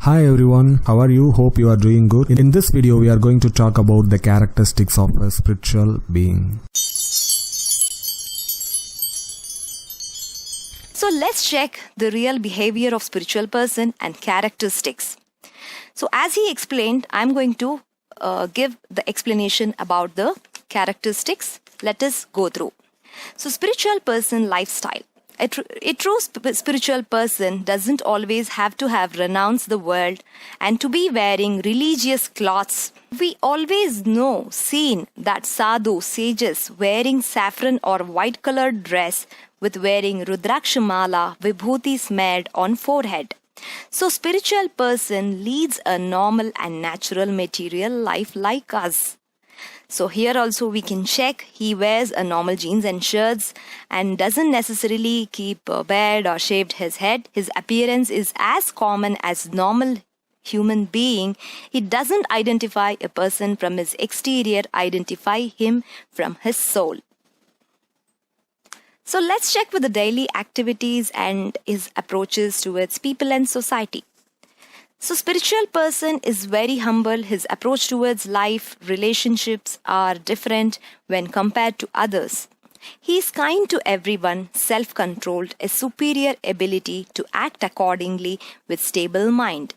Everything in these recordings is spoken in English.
Hi everyone, how are you? Hope you are doing good. In this video, we are going to talk about the characteristics of a spiritual being. So let's check the real behavior of spiritual person and characteristics. So as he explained, I'm going to give the explanation about the characteristics. Let us go through. So spiritual person lifestyle. A true spiritual person doesn't always have to have renounced the world and to be wearing religious clothes. We always seen that sadhu sages wearing saffron or white colored dress with wearing rudrakshamala, vibhuti smeared on forehead. So spiritual person leads a normal and natural material life like us. So here also we can check he wears a normal jeans and shirts and doesn't necessarily keep beard or shaved his head. His appearance is as common as normal human being. He doesn't identify a person from his exterior, identify him from his soul. So let's check with the daily activities and his approaches towards people and society. So spiritual person is very humble. His approach towards life, relationships are different when compared to others. He is kind to everyone, self-controlled, a superior ability to act accordingly with stable mind.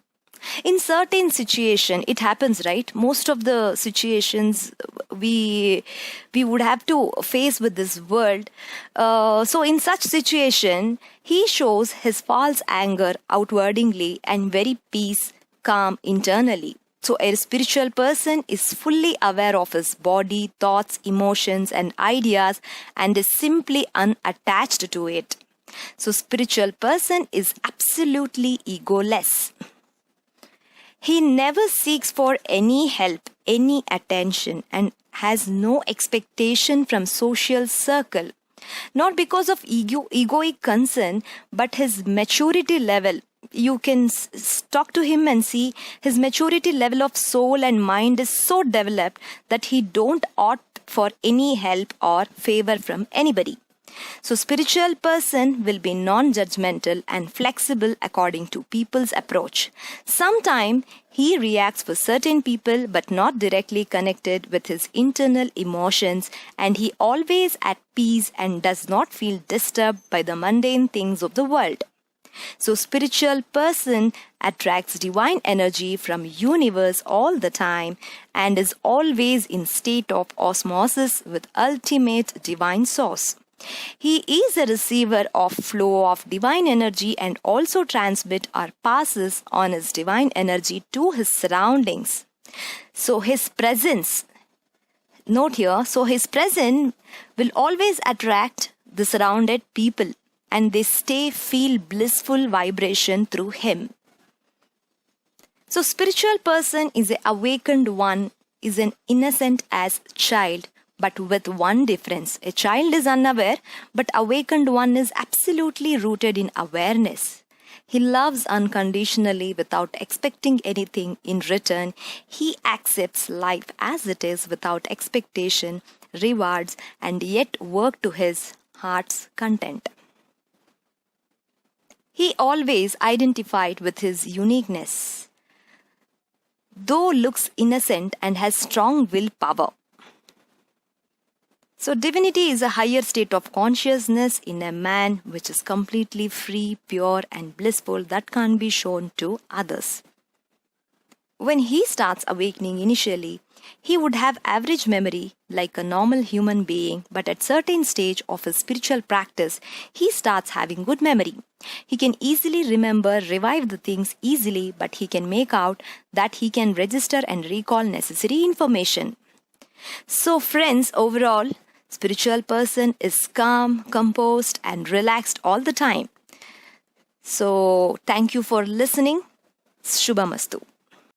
In certain situation, it happens, right? Most of the situations we would have to face with this world. So in such situation, he shows his false anger outwardly and very peace, calm internally. So a spiritual person is fully aware of his body, thoughts, emotions and ideas and is simply unattached to it. So spiritual person is absolutely egoless. He never seeks for any help, any attention and has no expectation from social circle. Not because of egoic concern, but his maturity level. You can talk to him and see his maturity level of soul and mind is so developed that he don't opt for any help or favor from anybody. So spiritual person will be non-judgmental and flexible according to people's approach. Sometimes he reacts for certain people but not directly connected with his internal emotions, and he always at peace and does not feel disturbed by the mundane things of the world. So spiritual person attracts divine energy from universe all the time and is always in state of osmosis with ultimate divine source. He is a receiver of flow of divine energy and also transmit or passes on his divine energy to his surroundings. So his presence, note here, so his presence will always attract the surrounded people and they feel blissful vibration through him. So spiritual person is an awakened one, is an innocent as child, but with one difference. A child is unaware, but awakened one is absolutely rooted in awareness. He loves unconditionally without expecting anything in return. He accepts life as it is without expectation, rewards, and yet work to his heart's content. He always identified with his uniqueness, though looks innocent and has strong willpower. So divinity is a higher state of consciousness in a man which is completely free, pure and blissful that can't be shown to others. When he starts awakening initially, he would have average memory like a normal human being, but at certain stage of his spiritual practice, he starts having good memory. He can easily remember, revive the things easily, but he can make out that he can register and recall necessary information. So friends, overall, spiritual person is calm, composed and relaxed all the time. So thank you for listening. Shubhamastu.